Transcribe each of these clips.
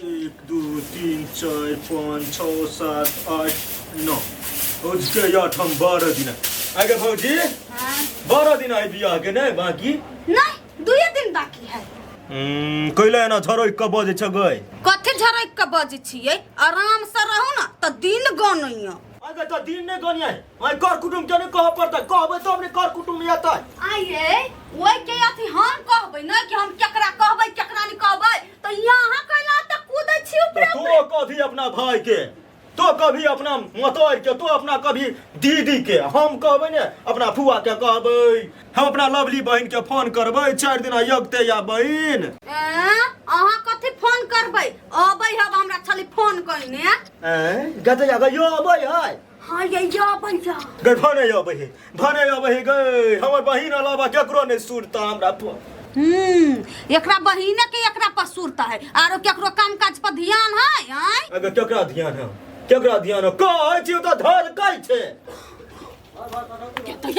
एक दो तीन चार पाँच छः सात आठ नौ उसके 8 हम 12 दिन आगे भौजी। हाँ 12 दिन आई बियाह के नहीं बाकी नहीं 2 दिन बाकी है। कैले ना झरो एक बजे छ गए कथे झरक के बजे छिए आराम से रहू ना त दिन गनइयो। आगे तो दिन नहीं गनिया आई कर कुटुम के नहीं कह पड़ता कहबे तो अपने कर कुटुम नहीं आता आइए ओइ के अथी हम कहबै न कि हम केकरा कहबै केकरा नहीं कहबै त यहां कैला त कूदै छी ऊपर तो कभी अपना भाई के तो कभी अपना मतोर के तो अपना कभी दीदी के हम कहबे ने अपना फुआ के कहबे हम अपना लवली बहन के फोन करबे 4 दिन यगते या बहन अहाँ कथि फोन करबै अबै हम हमरा छली फोन कइने गते या गयो अबै है हां ये अबै जा गए भने अबै गए हमर बहिन अलावा केकरो नहीं सुरता हमरा एकरा बहिने के एकरा पर सुरता है आरो केकरो काम काज पर ध्यान है हैं अगर केकरा ध्यान है कहै छी त धर कइ छे के तो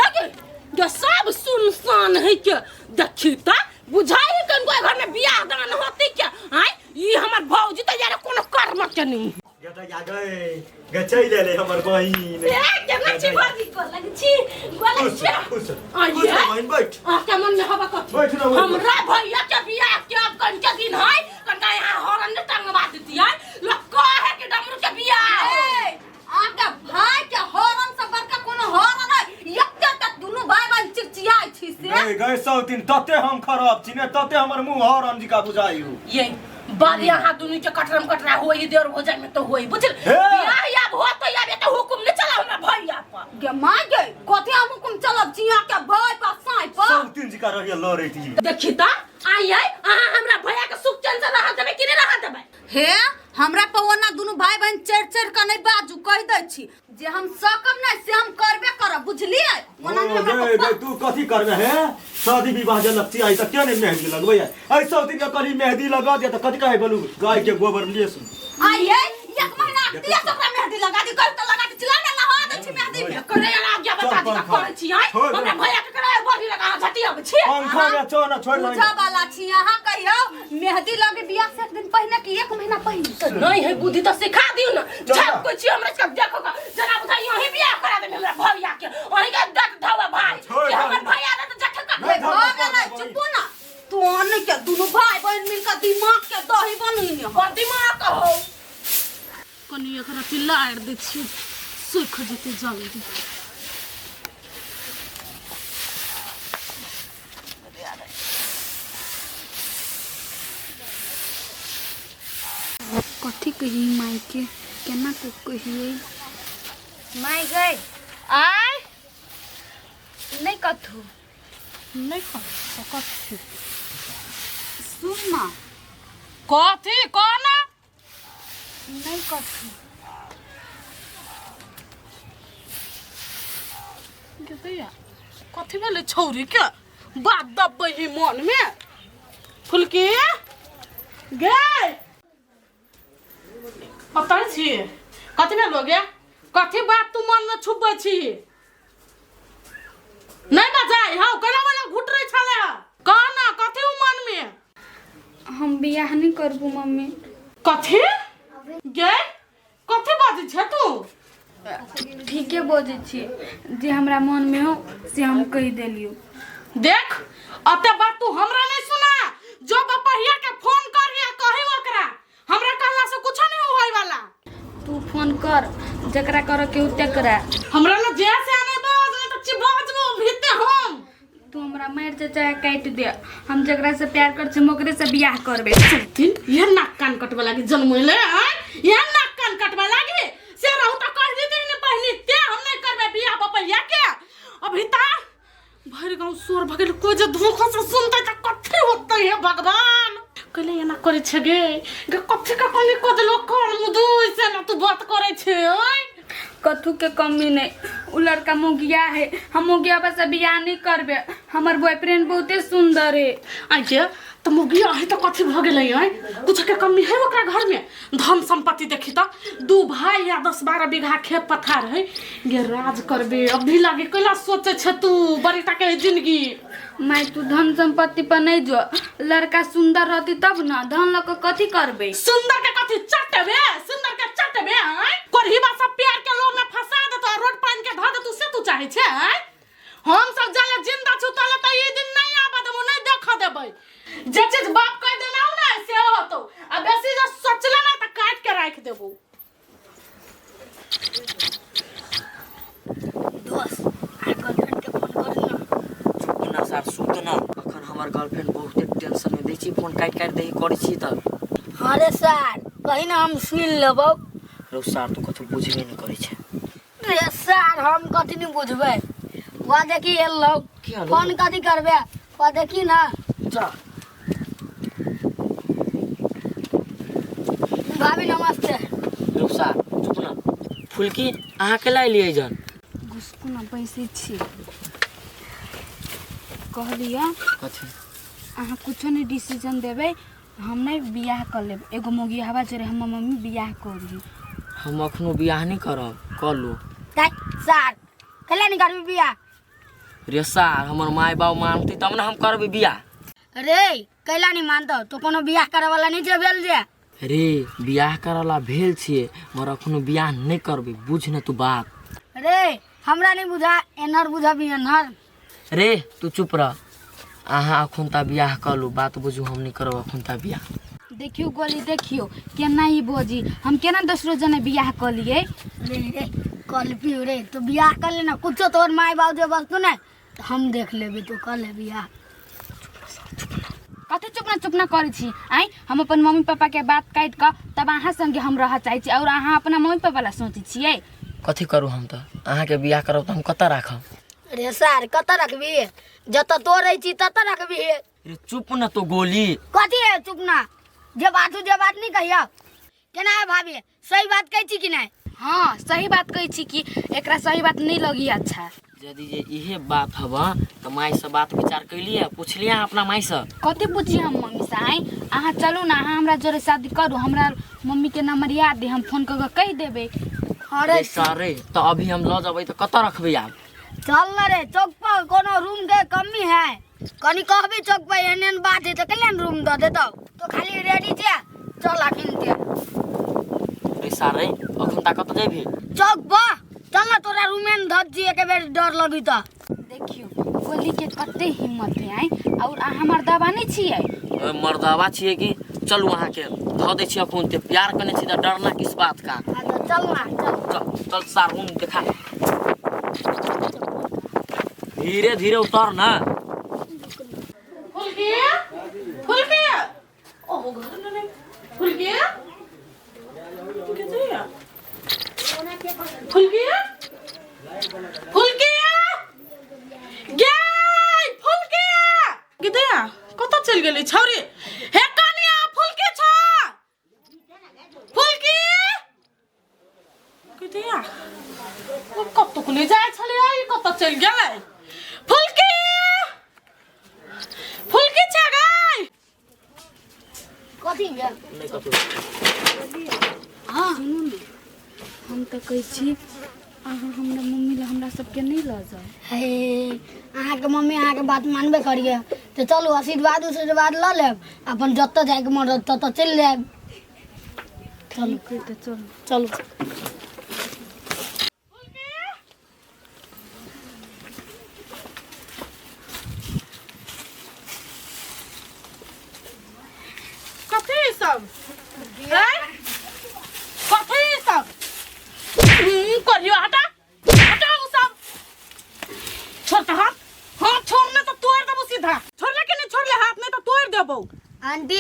ये सब सुनसान है के देखी त बुझाई कन कोई घर में बियाह दान होती क्या हैं ई हमर भौजी त यार कोनो कर्म के नहीं गता या गए चले ले हमर बहिन केना छी भौजी को लगे छी गोला छी खुश आइए बहिन बैठ के मन में हवा कथी बैठ ना हमरा भैया के बियाह के अब कन के दिन है कन का यहां हॉर्न टंगवा देती है लोग कहे कि डमरू के बियाह आके भाई के हॉर्न से बड़का कोनो हॉर्न नहीं एकटा तक दोनों भाई बहन चिचियाई छी से गए 100 दिन तते हम खराब छी ने तते हमर मुंह और अंजिका बुझाइयो ये बाल यहाँ दोनों के कटरा होई देर हो जाए में तो होई बुझल बियाह या हो तो यार ये तो हुकुम नहीं चला हमरा भैया पर गे मां गे कथि हम हुकुम चलब चिया के भाई पर साई पर 100 दिन का रहिए लड़े थी देखी त आई हमरा भैया के सुख चैन से रह देबे कि नहीं रह देबे हे हमरा पर ओना दोनों भाई बहन चढ़ के नहीं बाजू कह दै छी जे हम सकब नहीं से हम करबे करब बुझलिए ओना गए तू कथी करबे है शादी विवाह जनक छी आई त के नहीं मेहंदी लगबै आई 100 दिन का करी मेहंदी लगा दे त कथी काहे बोलू गाय के गोबर लिए सुन आइए 1 महीना दिया सकरा मेहंदी लगा दी कर त लगा दी चला ना नहा दै छी मेहंदी में करे आ गया बता दी का करे छी आई हमरा भैया के करे बॉडी लगा झटिया छी पंखा में चोना छोड़ दे पूजा वाला छी यहां कहियो मेहंदी लगे बियाह से 1 दिन पहले कि 1 महीना पहले नहीं है बुद्धि तो सिखा दियो ना जब कोई छी हमरा सब देखो का जना बुझा यही बियाह करा दे हमरा भैया के वही के देख धावा भाई कि हमर भैया ने तो जठका हो गेलै चुप ना तू आने के दोनों भाई बहन मिलकर दिमाग के दही बनिने और दिमाग हो कनी एकरा चिल्ला आड़ दे छी सीख जते जल्दी कथी कही माई के केना को कहिए माई गई आय नहीं कथू नहीं कथी सुन ना कथी कहना नहीं कथू गया कथी बोले छौरी के बात दबे ही मन में फुलकी गए पता छी कथी में लोगे कथी बात तू मन में छुपे छी नहीं मजाई हां केना वाला घुट रही छले कहना कथी मन में हम बियाह नहीं करबू मम्मी कथी गे कथी बाजे छ तू ठीके बोझे छी जे हमरा मन में हो से हम कह देलियो देख अते बात तू हमरा नहीं सुना जो बपहिया के फोन करिया कही ओकरा हमरा कहला से कुछ नहीं होई वाला तू फोन कर जकरा कर के उते करा हमरा न जैसे आने बाज नहीं तो चिबाजबो भीते हम तू हमरा मार चाचा काट दे हम जकरा से प्यार कर छ मोकरे से बियाह करबे दिन ये नाक कान कटवा लागी जन्मले ये नाक कान कटवा लागी से रहू त कह देते ने पहले ते हम नहीं करबे बियाह बपहिया के अभी ता भर गांव सोर भगल कोई जे धोखा से सुनते त कथी होतै हे भगवान कले एना करे छ गे कथी का कमी को देलो कोन मुदु से न तू बात करे छ ओय कथू के कमी नहीं उ लड़का मुगिया है हम मुगिया बस बियाह नहीं करबे हमर बॉयफ्रेंड बहुते सुंदर है आजे तो मुगिया है तो कथी भ गेलै है कुछ के कमी है ओकरा घर में धन संपत्ति देखी तो 2 भाई या 10-12 बीघा खेत पथार है गे राज करबे अभी लागे कैला सोचे छ तू बड़ी टके जिंदगी मैं तू धन संपत्ति पर नहीं जो लड़का सुंदर रहती तब ना धन लग कथी करबे सुंदर के कथी चटबे सुंदर के चटबे है कोरही बा सब प्यार के लो में फंसा दे तो रोड पान के ध दे तू से तू चाहे छे हम सब जाले जिंदा छु तले त ई दिन नहीं आबद हम नहीं देख देबै जे चीज बाप कह देना ना से होतो अब बेसी जो सोचला ना त काट के राख देबो दोस्त गर्लफ्रेंड के फोन कर ना ना सर सुत ना अखन हमर गर्लफ्रेंड बहुत टेंशन में दै छी फोन काट दे करै छी त हाँ रे सर कहीं ना हम सुन लेबो रो सर तू कथु बुझबे नहीं करै छै रे सर हम कथी नहीं बुझबै वा देखी एलो फोन कथी करबे वा देखी ना जा भाभी नमस्ते रो सर चुप ना फुलकी अहाँ के लाई लिए जन घुसको ना पैसे छी कहलिया कथी अहाँ कुछो नहीं डिसीजन देबे हम नहीं बियाह कर लेब एगो मोगी हवा चरे हम मम्मी बियाह करी हम अखनो बियाह नहीं करब कर लो सर कले नहीं करबी बियाह रे सर हमर माय बाप मानती तब ना हम करबे बियाह रे कैला नहीं मानतो तो कोनो बियाह करे वाला नहीं जे भेल जे रे बियाह करला भेल छिए मगर अखनो बियाह नहीं करबे बुझ न तू बात रे हमरा नहीं बुझा एनर बुझा भी एनर रे तू चुप रह अहाँ अखन ता बियाह कर लो बात बुझू हम नहीं करब अखन ता बियाह देखियो गोली देखियो केना ही बोजी हम केना दूसरो जने बियाह कर लिए रे रे कल पियो रे तो बियाह कर लेना कुछो तोर माय बाप जे बस ने तो हम देख लेबे तो कर ले बियाह कते चुप ना करै छी आई हम अपन मम्मी पापा के बात काट क तब अहाँ संगे हम रह चाहै छी और अहाँ अपना मम्मी पापा ला सोचै छियै कथी करू हम त अहाँ के बियाह करब त हम कत राखब रे सर कत रखबी जत तो रही छी तत रखबी रे चुप न तो गोली कथी है चुप ना जे बात नहीं कहियो केना है भाभी सही बात कहै छी कि नहीं हाँ सही बात कहै छी कि एकरा सही बात नहीं लगी अच्छा यदि जे इहे बात हब त माई से बात विचार कैलिए पूछलिए अपना माई से कते पूछी हम मम्मी से आई अहाँ चलू ना अहाँ हमरा जोरे शादी करू हमरा मम्मी के नंबर याद दे हम फोन क कह देबे अरे सारे त अभी हम ल जबै त कत रखबै आप चल ना रे चौक पर कोनो रूम के कमी है कनी कहबी चौक पर एहन बात है तो कल्याण रूम द देतो तो खाली रेडी छे चल आखिन के रे सारे अखन ता कत जेबी चौक पर चल ना तोरा रूम में धज जी एक बेर डर लगी त देखियो गोली के कते हिम्मत है आई और अहाँ हमर दबा नहीं छियै मर्दावा छिए कि चलू अहाँ के ध दै छी अखन ते प्यार कने छी त डरना किस बात का हां तो चल ना चल चल सार रूम देखा धीरे धीरे उतर ना फुलकी फुलकी ओ घर में फुलकी किथे है फुलकी फुलकी गई फुलकी किथे है कत चल गेली छौरी हे कनिया फुलकी छ फुलकी किथे है ओ कत कुने जाय छले आई कत चल गेलै फुलकी फुलकी छ गई कथी भेल नहीं कतो हां सुनू ना हम तो कहै छी अहाँ हमरा मम्मी ला हमरा सबके नहीं ल जाओ हे अहाँ के मम्मी अहाँ के बात मानबे करिए तो चलू आशीर्वाद ल लेब अपन जत जाए के मन तत चल जाए चलू तो चलो चलू कथी सब हैं कथी सब करियो हटा हटा वो सब छोड़ हाथ हाथ छोड़ने तो तोड़ देबो सीधा छोड़ले कि नहीं छोड़ले हाथ नहीं तो तोड़ देबो आंटी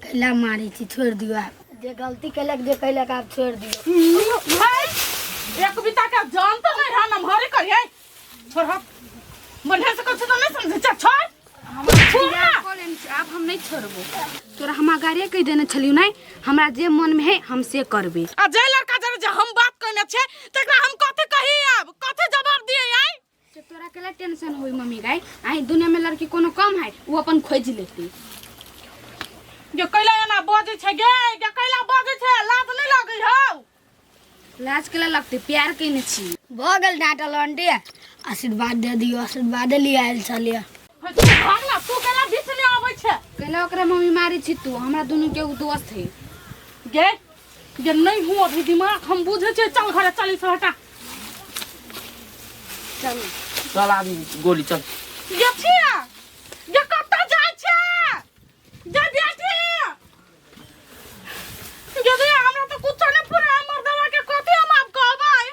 कैला मारी छी छोड़ दियो आप जे गलती कैलक जे कैलक आप छोड़ दियो भाई एक बिता का जान तो नहीं रहा हम हरे करिए छोड़ हाथ बढ़िया से कुछ तो नहीं समझे छोड़ अब हम नहीं छोड़बो तोरा हम गाड़िया कह देने छलियो नहीं हमरा जे मन में है हम से करबे आ जे लड़का जरे जे हम बात कहने छे तकरा हम कथि कही अब कथि जवाब दिए आई से तोरा केला टेंशन होई मम्मी गाय आई दुनिया में लड़की कोनो कम है वो अपन खोज लेती जे कैला एना बजे छै गे जे कैला बजे छै लाज नहीं लागै हौ लाज केला लगते प्यार कइने छी भऽ गेल डाँटल आंटी आशीर्वाद दे दियो आशीर्वाद लिए आयल छलिए भागला तू केला बीच में आबै छै कैला ओकरा मम्मी मारी छी तू हमरा दुनू के दोस्त है गे जे नहीं हुआ अभी दिमाग हम बुझे छै चल घरे चली से हटा चल चल आबी गोली चल ये छिया ये कत्ता जाय छै जे बेटी यदि हमरा तो कुछ नहीं पूरा मर्दवा के कथि हम आप कहबै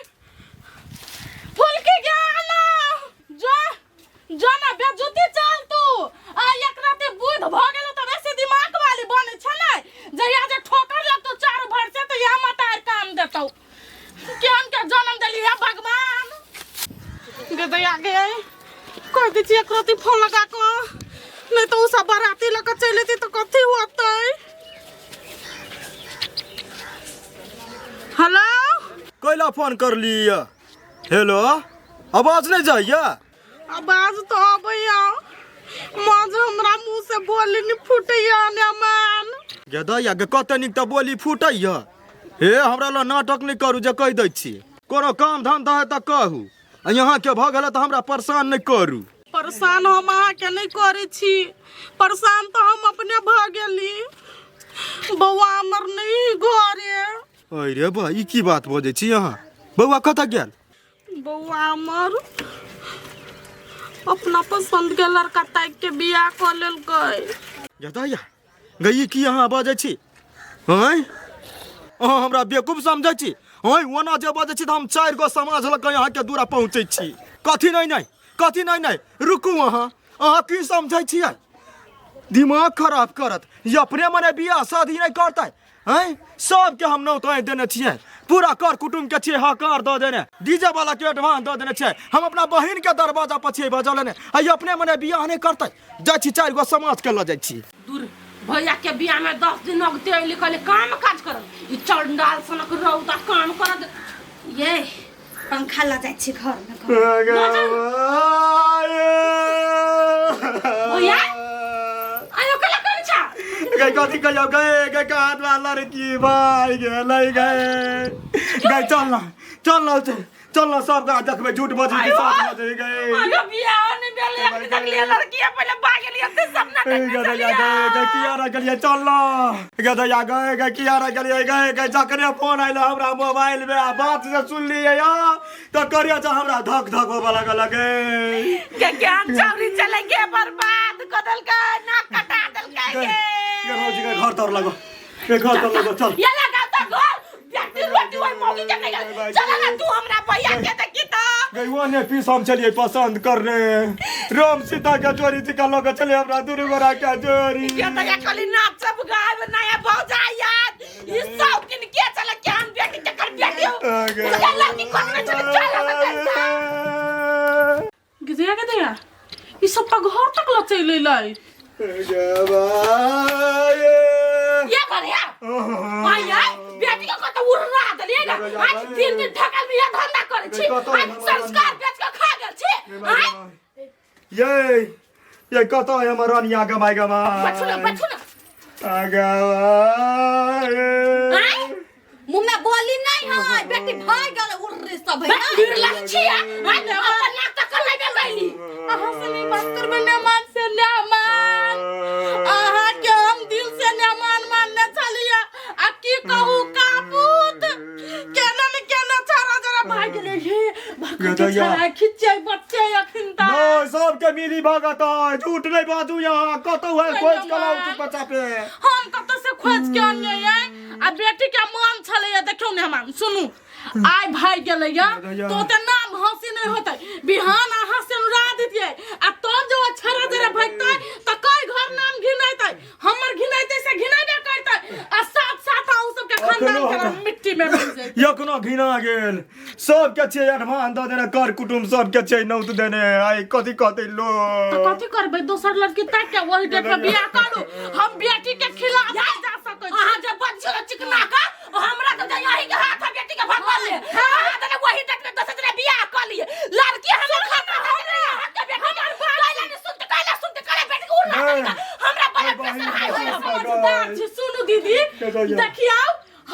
फूल के ज्ञान जो ना बेजुती चल तू आ एक राते बुध भ गेलो त वैसे दिमाग वाली बने छै नै जहिया जे ठोकर लगतो चार भर से तो यह मतार काम देतौ केहन के जन्म देली है भगवान गे दया गे कह दी छी एक राती फोन लगा को नहीं तो उ सब बाराती लगा चलेती तो कथि होतै हेलो कैला फोन कर लिया हेलो आवाज नहीं जाइए आवाज तो अबैया मज हमरा मुंह से बोली नहीं फुटैया ने मान गदैया के कते निक त बोली फूटैया हे हमरा ल नाटक नहीं करू जे कह दै छी कोनो काम धंधा है त कहू आ यहाँ के भ गेल त हमरा परेशान नहीं करू परेशान हम अहाँ के नहीं करे छी परेशान तो हम अपने भ गेली बौआ हमर नहीं घरे अरे बा ई की बात बजै छी यहाँ बौआ कतऽ गेल बौआ हमर अपना पसंद के लड़का ताक के बियाह क लेलकै गदैया गई की यहाँ बजै छी हैं अहाँ हमरा बेवकूफ समझै छी हैं ओना जे बजै छी त हम 4 गो समाज लग यहाँ के दूरा पहुँचै छी कथी नहीं रुकू अहाँ की समझै छियै दिमाग खराब करत ये अपने मने बियाह शादी नहीं करतै हैं सबके हम नौताई देने छियै पूरा कर कुटुम के छियै हकार दऽ देने डीजे वाला के एडवांस दऽ देने छियै हम अपना बहिन के दरवाजा पर छियै बजल ने आई अपने मने बियाह नहीं करतै जाइ छी 4 गो समाज के लऽ जाइ छी दूर भैया के बियाह में 10 दिन अगते लिखले काम काज कर ई चंडाल सनक रौदा काम कर ये पंखा ला जाइ छी घर में भैया आयो कला कर छा गई कथी कहियो गए काट वाला लड़की भाई गए चल ना सब का देखबे झूठ बजे के साथ बजे गए आयो बियाह ने बेले एक देखलिए लड़की पहले भाग गेली ते सपना गए किया रा गलिए चल ना गदया गए किया रा गए जकरे फोन आइला हमरा मोबाइल में बात से सुन लिए या तो करिया जा हमरा धक धक होबा लगे के ज्ञान चौरी चले गे बर्बाद कदल का नाक कटा दल का ये रोज के घर तर लगो चल ये लगा तो घर व्यक्ति रोटी वही मौगी के नहीं चल ना तू हमरा भैया के देखी तो गईवा ने पीस हम चलिए पसंद करने राम सीता के जोड़ी थी लोग चले हमरा दुनु गोरा के जोड़ी ये तो ये कली नाच सब गाय नया भौजा याद ये सब दिन के चले के हम बेटी के कर बेटी हो चल लड़की को ना चल गिजिया के दिया ये सब तो घर तक ल चले लाई ये कर या आया बेटी का तो उड़ा दलिएगा आज 3 दिन ठकल में ये धंधा करे छी आज संस्कार बेच के खा गेल छी ये कतो है मरनिया गमाई गमा बचुना आगा मुंह में बोली नहीं है बेटी भाग गेल उर्रे सब है गिर लग छी आज अपन नाक तक कर ले गईली अहां से नहीं बात करबे ना मान से ना मान अहां के हम दिल से ना मानने चलिए आ की कहू कापूत केना में केना छारा जरा भाग गेले हे भगत खिच्चे बच्चे अखिनता नो सब के मिली भगत झूठ नहीं बाजू यहाँ कतो है खोज कलाउ तू बच्चा पे हम कत से खोज के आने है आ बेटी के मन छले देखियो ने हम सुनू आइ भाग गेले या तो ते नाम हंसी नहीं होतै बिहान अहाँ से उड़ा दितिए आ तो जो छरा जरा भगतै त कई घर नाम घिनाइतै हमर घिनाइतै से घिनाबे करतै आ साथ साथ आउ सब के खानदान के मिट्टी में मिल जाय यखनो घिना गेल सब के छै एडवांस द देने कर कुटुम सब के छै नौत देने आई कथि कहतै लो त कथि करबै दोसर लड़की ताक के वही डेट पे बियाह करू हम बेटी के खिलाफ नहीं जा सकै छी अहाँ जे बच्चा चिकना का हमरा त यही के हाथ बेटी के भगवान ले हां त वही डेट में 10 दिन बियाह कर लिए लड़की हम खाता हमरा बेटी को उड़ा हमरा बड़ा प्रेशर हाई हो भैया देखियो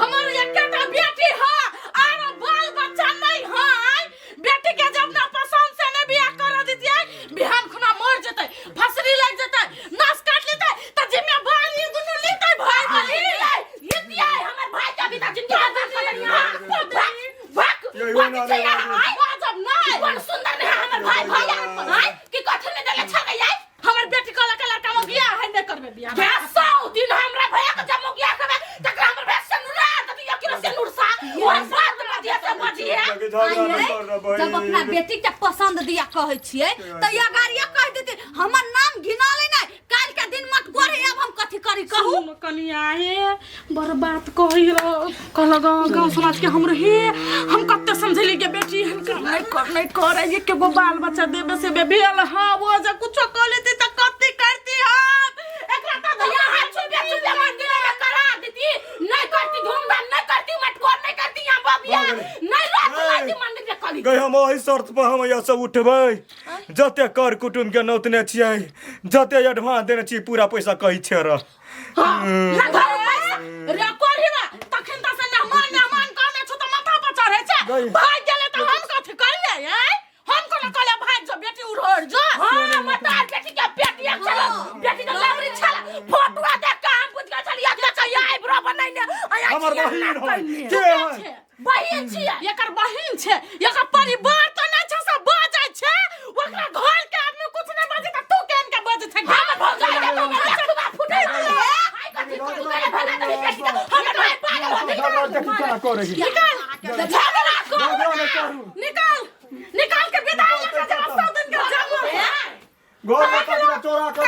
हमर एकटा बेटी है और बाल बच्चा नहीं है। बेटी के जब ना पसंद से ने बियाह कर दितिए बिहान खुना मर जते फसरी लग जते नस काट लेते त जिम्मेवारी दुनु लेते भाई बली लेतिए हमर भाई का भी त जिंदगी जब नहीं बड़ सुंदर नहीं हमर भाई भैया कि कथि ने देले छल गई हमर बेटी को लड़का लड़का में बियाह है ने करबे बियाह बेसौ दिन हमरा भैया के जब बियाह करबे तकरा हमर बेस नुरा त या किरो से नुरसा वो बात मजिया से मजिया जब अपना बेटी के पसंद दिया कहै छियै त या गाड़िया कह देती हमर नाम घिना ले नै काल के दिन मत गोरे अब हम कथि करी कहू कनिया हे बड़ बात कहि रो कहल गांव समाज के हम रही हम कत्ते समझली के बेटी हम नहीं करे ये के गो बाल बच्चा देबे से बेबेल हां वो जे कुछो क लेती त कत्ते करती हम एकरा त भैया हाथ छुबे मंदिर में करा देती नहीं करती धूमधाम नहीं करती मटकोर नहीं करती यहां बाबिया नहीं रात मंदिर में कली गई हम ओही शर्त पर हम यहाँ सब उठबै जते कर कुटुम के नौतने छियै जते एडवांस देने छियै पूरा पैसा कही छै र ना घर पैसा रे कोरिबा तखन त से मेहमान कहने छु त माथा पर चढ़े छै भाग गेले त हम कथि करिए हम कोना कहले भाग जो बेटी उड़ोड़ जो हां मतार बेटी के बेटी चलो बेटी के लवरी छला फोटो देख के हम बुझ के चलिया के चाहिए आइब्रो बनाई ने हमर बहिन है के है बहिन छियै एकर बहिन छै एकर परिवार त नै छै सब बाजै छै ओकरा घर के आदमी कुछ नै बाजै त तू केन के बाजै छै हमर भौजाई के तो फुटै छै हाय कथि करू करे भला त बेटी हमर भाई पागल हो गई देखि केना करे निकाल झगड़ा करू निकाल के विदाई लगा जरा 100 दिन के जंगल घर में कचरा चोरा कर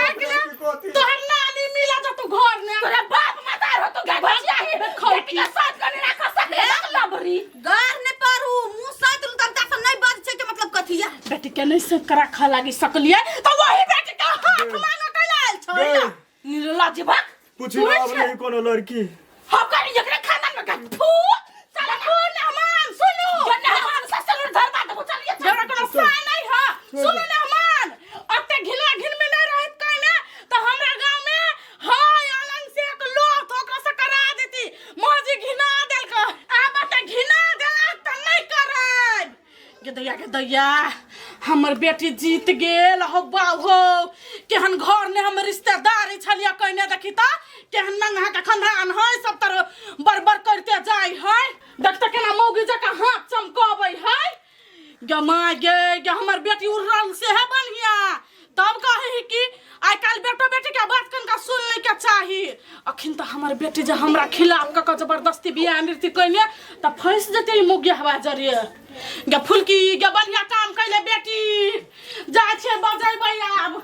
तोहर नानी मिला जो तू घर ने तोरे बाप मतार हो तू गठिया ही बेटी के साथ करने रखा सके लबरी गार ने पारू मुंह साथ लू तक तक नहीं बात छै के मतलब कथिया बेटी के नहीं से करा खा लागी सकलिए तो वही बेटी का हाथ मांगा कैलाल छोड़ निरला जीवक पूछी अब नहीं कोनो लड़की हम करी एकरा खानदान में गठू साला कौन मेहमान सुनो मेहमान ससुर धर बात को चलिए जरा कोनो सा नहीं है सुनो मेहमान अते घिन में नहीं रहत कहने तो हमरा गांव में हाय आलन से एक लोग ओकरा से करा देती मौजी घिना देल का आब त घिना देला त नहीं करब के दैया हमर बेटी जीत गेल हो बाबू केहन घर ने हम रिश्तेदार छलिया कहने देखी त केहन नंगा के खंधान है सब तरह बरबर करते जाय है देखत केना मौगी जका हाथ चमकाबै है गमा गे हमर बेटी उड़ल से है बढ़िया तब कहे कि आइ काल बेटो बेटी के बात कनका सुन ले के चाही अखिन त हमर बेटी जे हमरा खिलाफ क जबरदस्ती बियाह नृत्य कइने त फंस जते मुगिया हवा जरिए गे फुलकी गे बढ़िया काम कइले बेटी जा छे बजैबै आब